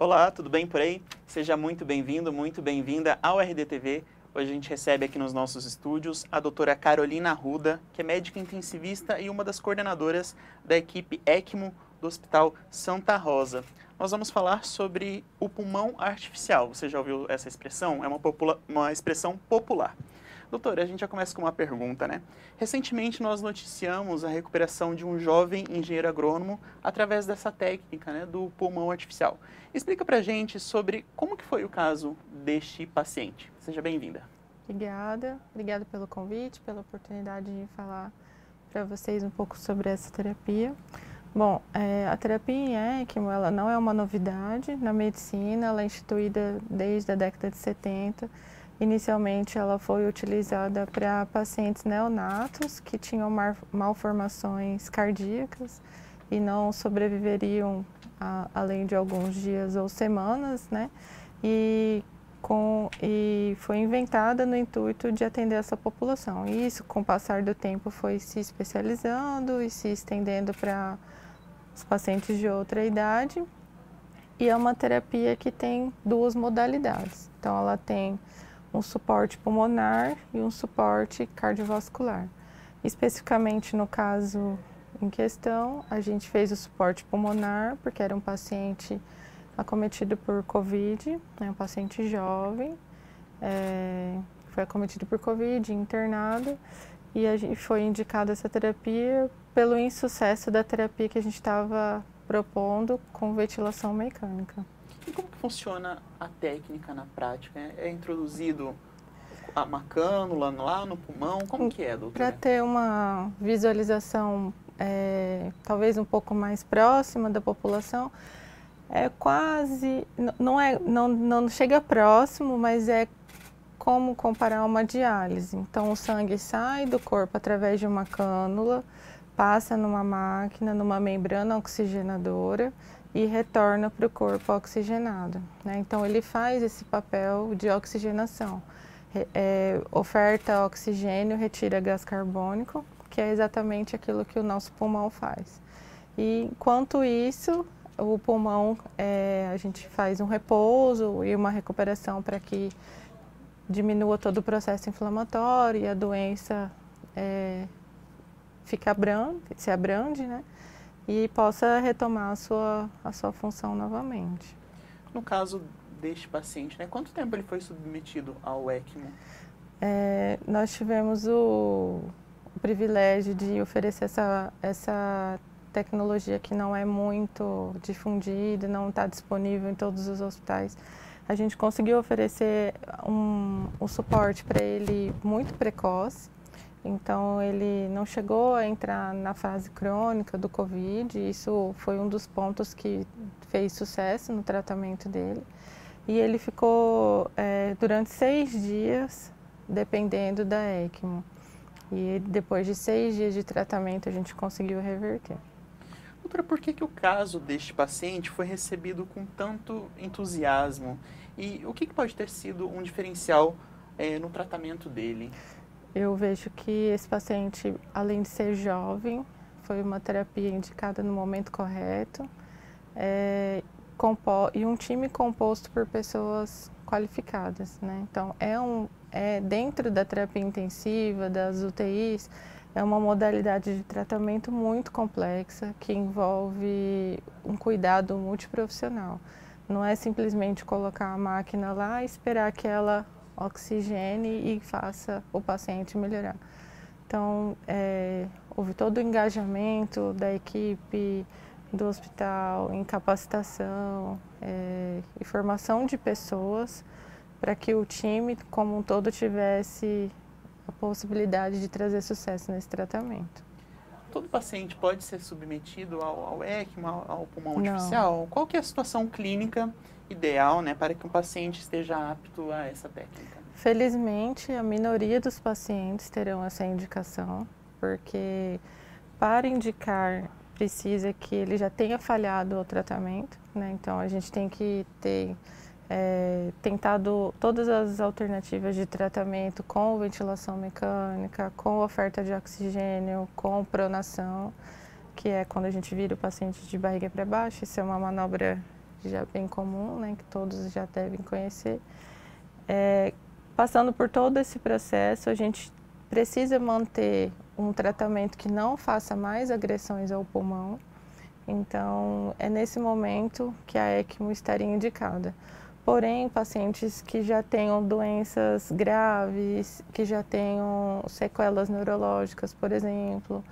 Olá, tudo bem por aí? Seja muito bem-vindo, muito bem-vinda ao RDTV. Hoje a gente recebe aqui nos nossos estúdios a doutora Carolina Arruda, que é médica intensivista e uma das coordenadoras da equipe ECMO do Hospital Santa Rosa. Nós vamos falar sobre o pulmão artificial. Você já ouviu essa expressão? É uma expressão popular. Doutora, a gente já começa com uma pergunta, né? Recentemente nós noticiamos a recuperação de um jovem engenheiro agrônomo através dessa técnica, né, do pulmão artificial. Explica pra gente sobre como que foi o caso deste paciente. Seja bem-vinda. Obrigada pelo convite, pela oportunidade de falar para vocês um pouco sobre essa terapia. Bom, a terapia em ECMO, ela não é uma novidade na medicina, ela é instituída desde a década de 70. Inicialmente, ela foi utilizada para pacientes neonatos que tinham malformações cardíacas e não sobreviveriam além de alguns dias ou semanas, né? E foi inventada no intuito de atender essa população. E isso, com o passar do tempo, foi se especializando e se estendendo para os pacientes de outra idade. E é uma terapia que tem duas modalidades. Então, ela tem um suporte pulmonar e um suporte cardiovascular. Especificamente no caso em questão, a gente fez o suporte pulmonar, porque era um paciente acometido por Covid, né, um paciente jovem, foi acometido por Covid, internado, e a gente foi indicado essa terapia pelo insucesso da terapia que a gente estava propondo com ventilação mecânica. E como que funciona a técnica na prática? É introduzido uma cânula lá no pulmão? Como que é, doutora? Para ter uma visualização talvez um pouco mais próxima da população, é quase, não chega próximo, mas é como comparar uma diálise. Então, o sangue sai do corpo através de uma cânula, passa numa máquina, numa membrana oxigenadora e retorna para o corpo oxigenado, né? Então, ele faz esse papel de oxigenação. Oferta oxigênio, retira gás carbônico, que é exatamente aquilo que o nosso pulmão faz. E, enquanto isso, o pulmão, a gente faz um repouso e uma recuperação para que diminua todo o processo inflamatório e a doença se abrande, né? E possa retomar a sua função novamente. No caso deste paciente, né, quanto tempo ele foi submetido ao ECMO? Nós tivemos o privilégio de oferecer essa tecnologia que não é muito difundida, não está disponível em todos os hospitais. A gente conseguiu oferecer um suporte para ele muito precoce, então ele não chegou a entrar na fase crônica do Covid, isso foi um dos pontos que fez sucesso no tratamento dele. E ele ficou durante 6 dias dependendo da ECMO. E depois de 6 dias de tratamento a gente conseguiu reverter. Doutora, por que o caso deste paciente foi recebido com tanto entusiasmo? E o que pode ter sido um diferencial no tratamento dele? Eu vejo que esse paciente, além de ser jovem, foi uma terapia indicada no momento correto, e um time composto por pessoas qualificadas, né? Então, dentro da terapia intensiva, das UTIs, é uma modalidade de tratamento muito complexa que envolve um cuidado multiprofissional. Não é simplesmente colocar a máquina lá e esperar que ela oxigene e faça o paciente melhorar. Então, houve todo o engajamento da equipe do hospital em capacitação e formação de pessoas para que o time como um todo tivesse a possibilidade de trazer sucesso nesse tratamento. Todo paciente pode ser submetido ao ECMO, ao pulmão Não. artificial? Qual que é a situação clínica ideal, né, para que um paciente esteja apto a essa técnica? Felizmente, a minoria dos pacientes terão essa indicação, porque para indicar precisa que ele já tenha falhado o tratamento, né? Então a gente tem que ter tentado todas as alternativas de tratamento com ventilação mecânica, com oferta de oxigênio, com pronação, que é quando a gente vira o paciente de barriga para baixo. Isso é uma manobra já bem comum, né, que todos já devem conhecer. Passando por todo esse processo, a gente precisa manter um tratamento que não faça mais agressões ao pulmão. Então, é nesse momento que a ECMO estaria indicada. Porém, pacientes que já tenham doenças graves, que já tenham sequelas neurológicas, por exemplo,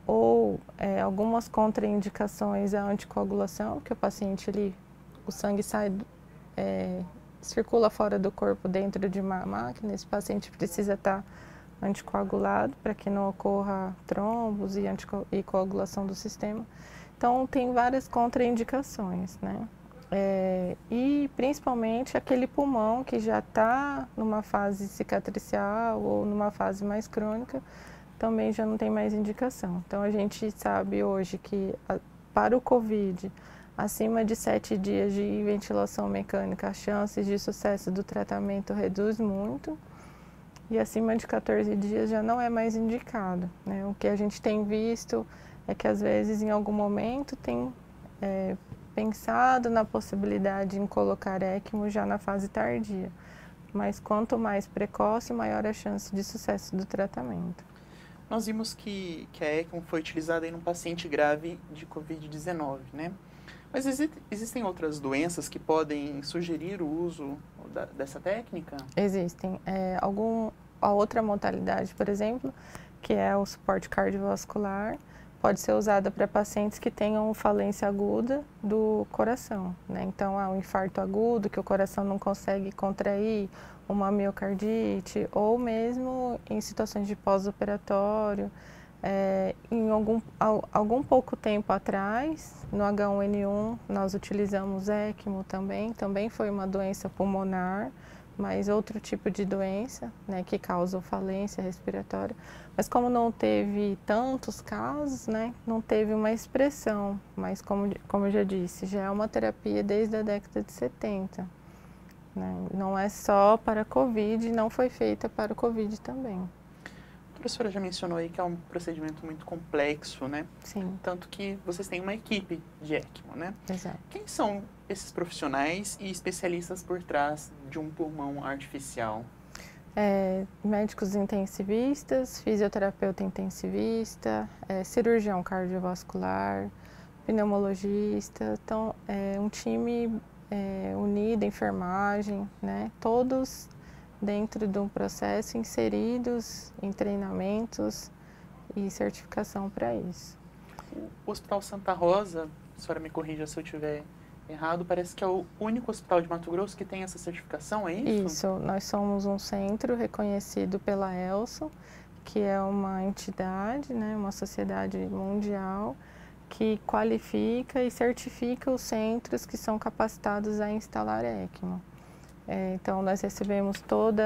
ou algumas contraindicações à anticoagulação, que o paciente, o sangue sai, circula fora do corpo dentro de uma máquina, esse paciente precisa estar anticoagulado para que não ocorra trombos e coagulação do sistema. Então, tem várias contraindicações, né? E principalmente aquele pulmão que já está numa fase cicatricial ou numa fase mais crônica, também já não tem mais indicação. Então, a gente sabe hoje que para o COVID, acima de 7 dias de ventilação mecânica, as chances de sucesso do tratamento reduz muito. E acima de 14 dias já não é mais indicado, né? O que a gente tem visto é que às vezes em algum momento tem pensado na possibilidade em colocar ECMO já na fase tardia. Mas quanto mais precoce, maior a chance de sucesso do tratamento. Nós vimos que a ECMO foi utilizada em um paciente grave de COVID-19, né? Mas existem outras doenças que podem sugerir o uso dessa técnica? Existem. A outra modalidade, por exemplo, que é o suporte cardiovascular, pode ser usada para pacientes que tenham falência aguda do coração, né? Então, há um infarto agudo, que o coração não consegue contrair, uma miocardite, ou mesmo em situações de pós-operatório. Em algum pouco tempo atrás, no H1N1, nós utilizamos ECMO também foi uma doença pulmonar, mas outro tipo de doença, né, que causa falência respiratória. Mas como não teve tantos casos, né, não teve uma expressão, mas como eu já disse, já é uma terapia desde a década de 70. Né? Não é só para COVID, não foi feita para o COVID também. A professora já mencionou aí que é um procedimento muito complexo, né? Sim. Tanto que vocês têm uma equipe de ECMO, né? Exato. Quem são esses profissionais e especialistas por trás de um pulmão artificial? Médicos intensivistas, fisioterapeuta intensivista, cirurgião cardiovascular, pneumologista. Então, é um time unido, enfermagem, né? Todos dentro de um processo, inseridos em treinamentos e certificação para isso. O Hospital Santa Rosa, a senhora me corrija se eu estiver errado, parece que é o único hospital de Mato Grosso que tem essa certificação, é isso? Isso, nós somos um centro reconhecido pela ELSO, que é uma entidade, né, uma sociedade mundial, que qualifica e certifica os centros que são capacitados a instalar ECMO. Então, nós recebemos todo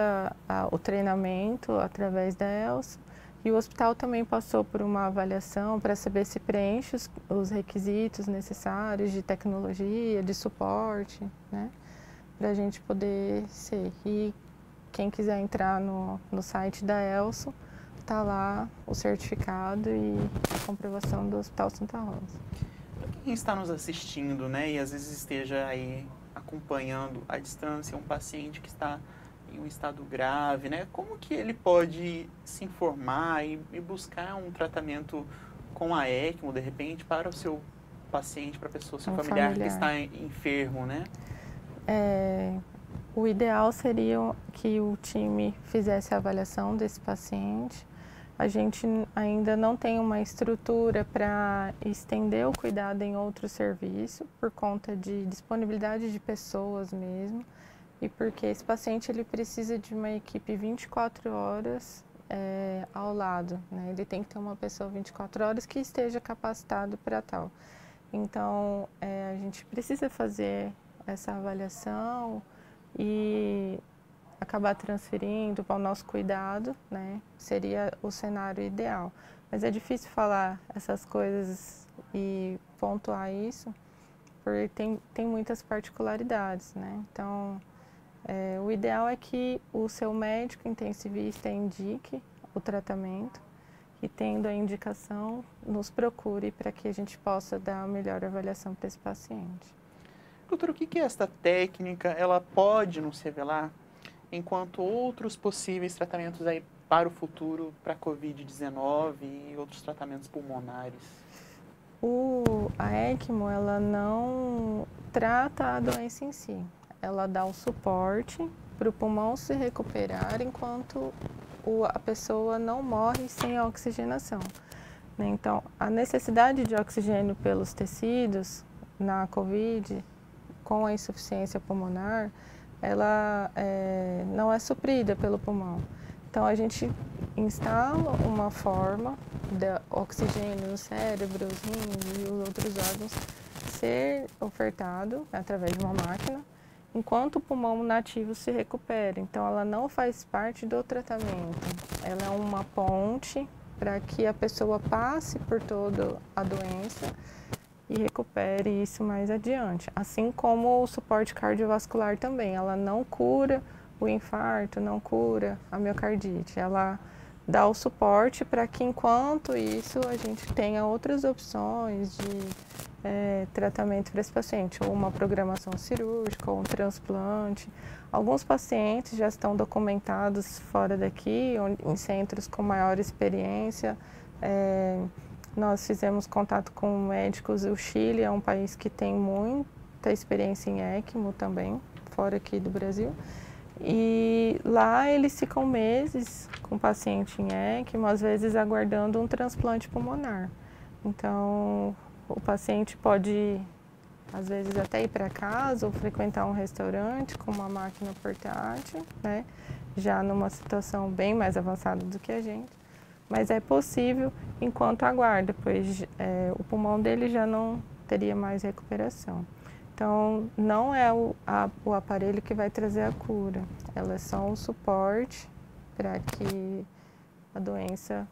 o treinamento através da ELSO e o hospital também passou por uma avaliação para saber se preenche os requisitos necessários de tecnologia, de suporte, né, para a gente poder ser. E quem quiser entrar no site da ELSO, está lá o certificado e a comprovação do Hospital Santa Rosa. Quem está nos assistindo, né, e às vezes esteja aí acompanhando à distância um paciente que está em um estado grave, né? Como que ele pode se informar e buscar um tratamento com a ECMO, de repente, para o seu paciente, para a pessoa, seu familiar que está enfermo, né? O ideal seria que o time fizesse a avaliação desse paciente. A gente ainda não tem uma estrutura para estender o cuidado em outro serviço, por conta de disponibilidade de pessoas mesmo, e porque esse paciente ele precisa de uma equipe 24 horas ao lado, né? Ele tem que ter uma pessoa 24 horas que esteja capacitado para tal. Então, a gente precisa fazer essa avaliação e acabar transferindo para o nosso cuidado, né? Seria o cenário ideal. Mas é difícil falar essas coisas e pontuar isso, porque tem muitas particularidades, né? Então, o ideal é que o seu médico intensivista indique o tratamento e, tendo a indicação, nos procure para que a gente possa dar a melhor avaliação para esse paciente. Doutor, o que é esta técnica? Ela pode nos revelar enquanto outros possíveis tratamentos aí para o futuro, para a Covid-19 e outros tratamentos pulmonares? A ECMO, ela não trata a doença em si. Ela dá o suporte para o pulmão se recuperar enquanto a pessoa não morre sem a oxigenação. Então, a necessidade de oxigênio pelos tecidos na COVID, com a insuficiência pulmonar, ela não é suprida pelo pulmão. Então, a gente instala uma forma de oxigênio no cérebro, os rins e os outros órgãos ser ofertado através de uma máquina, enquanto o pulmão nativo se recupera. Então, ela não faz parte do tratamento. Ela é uma ponte para que a pessoa passe por toda a doença e recupere isso mais adiante. Assim como o suporte cardiovascular também. Ela não cura o infarto, não cura a miocardite. Ela dá o suporte para que, enquanto isso, a gente tenha outras opções de tratamento para esse paciente, ou uma programação cirúrgica, ou um transplante. Alguns pacientes já estão documentados fora daqui, em centros com maior experiência. Nós fizemos contato com médicos. O Chile é um país que tem muita experiência em ECMO também, fora aqui do Brasil. E lá eles ficam meses com o paciente em ECMO, às vezes aguardando um transplante pulmonar. Então, o paciente pode, às vezes, até ir para casa ou frequentar um restaurante com uma máquina portátil, né? Já numa situação bem mais avançada do que a gente. Mas é possível enquanto aguarda, pois o pulmão dele já não teria mais recuperação. Então, não é o aparelho que vai trazer a cura, ela é só um suporte para que a doença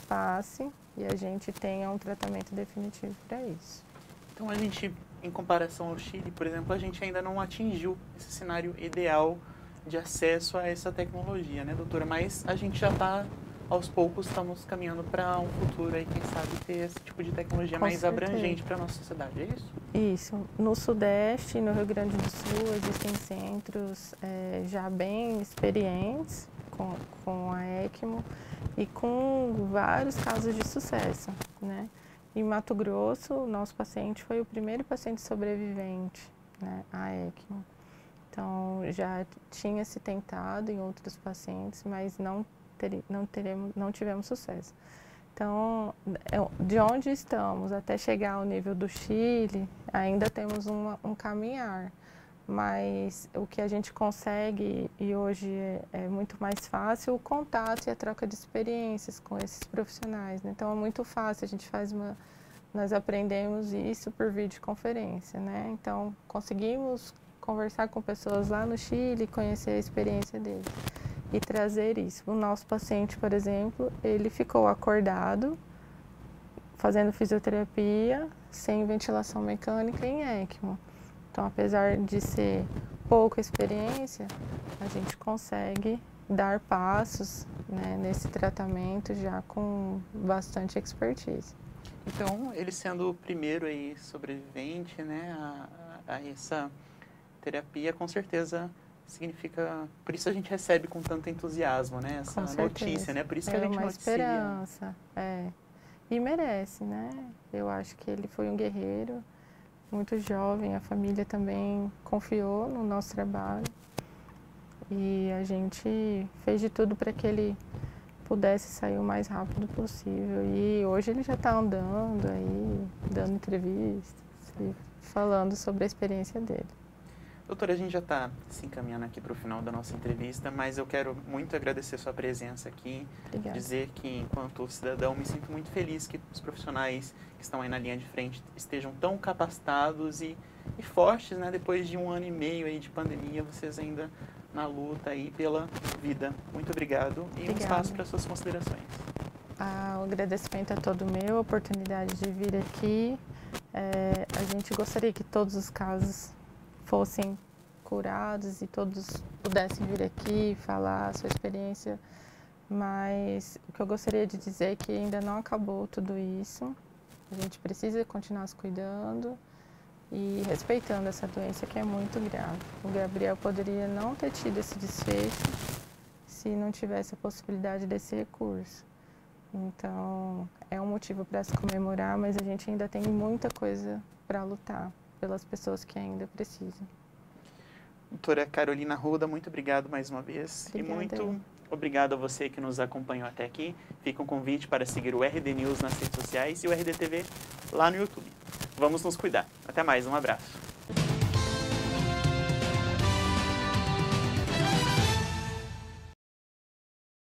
passe e a gente tenha um tratamento definitivo para isso. Então, a gente, em comparação ao Chile, por exemplo, a gente ainda não atingiu esse cenário ideal de acesso a essa tecnologia, né, doutora? Mas a gente já está, aos poucos, estamos caminhando para um futuro aí, quem sabe, ter esse tipo de tecnologia Com mais certeza. abrangente para a nossa sociedade, é isso? Isso. No Sudeste e no Rio Grande do Sul existem centros já bem experientes com a ECMO e com vários casos de sucesso, né? Em Mato Grosso, o nosso paciente foi o primeiro paciente sobrevivente, né, à ECMO. Então, já tinha se tentado em outros pacientes, mas não tivemos sucesso. Então, de onde estamos até chegar ao nível do Chile, ainda temos um caminhar. Mas o que a gente consegue, e hoje é muito mais fácil, o contato e a troca de experiências com esses profissionais, né? Então, é muito fácil, nós aprendemos isso por videoconferência, né? Então, conseguimos conversar com pessoas lá no Chile, conhecer a experiência deles e trazer isso. O nosso paciente, por exemplo, ele ficou acordado, fazendo fisioterapia, sem ventilação mecânica em ECMO. Então, apesar de ser pouca experiência, a gente consegue dar passos, né, nesse tratamento já com bastante expertise. Então, ele sendo o primeiro aí sobrevivente, né, a essa terapia, com certeza significa, por isso a gente recebe com tanto entusiasmo, né, essa notícia, né, por isso que a gente uma noticia. esperança, e merece, né? Eu acho que ele foi um guerreiro, muito jovem, a família também confiou no nosso trabalho e a gente fez de tudo para que ele pudesse sair o mais rápido possível. E hoje ele já está andando aí, dando entrevistas e falando sobre a experiência dele. Doutora, a gente já está se encaminhando aqui para o final da nossa entrevista, mas eu quero muito agradecer sua presença aqui. Obrigada. Dizer que, enquanto cidadão, me sinto muito feliz que os profissionais que estão aí na linha de frente estejam tão capacitados e fortes, né? Depois de 1 ano e meio aí de pandemia, vocês ainda na luta aí pela vida. Muito obrigado e um espaço para suas considerações. O agradecimento é todo meu, a oportunidade de vir aqui. A gente gostaria que todos os casos fossem curados e todos pudessem vir aqui falar a sua experiência, mas o que eu gostaria de dizer é que ainda não acabou tudo isso, a gente precisa continuar se cuidando e respeitando essa doença que é muito grave. O Gabriel poderia não ter tido esse desfecho se não tivesse a possibilidade desse recurso. Então, é um motivo para se comemorar, mas a gente ainda tem muita coisa para lutar pelas pessoas que ainda precisam. Doutora Carolina Arruda, muito obrigado mais uma vez. Obrigada, e muito obrigado a você que nos acompanhou até aqui. Fica um convite para seguir o RD News nas redes sociais e o RD TV lá no YouTube. Vamos nos cuidar. Até mais, um abraço.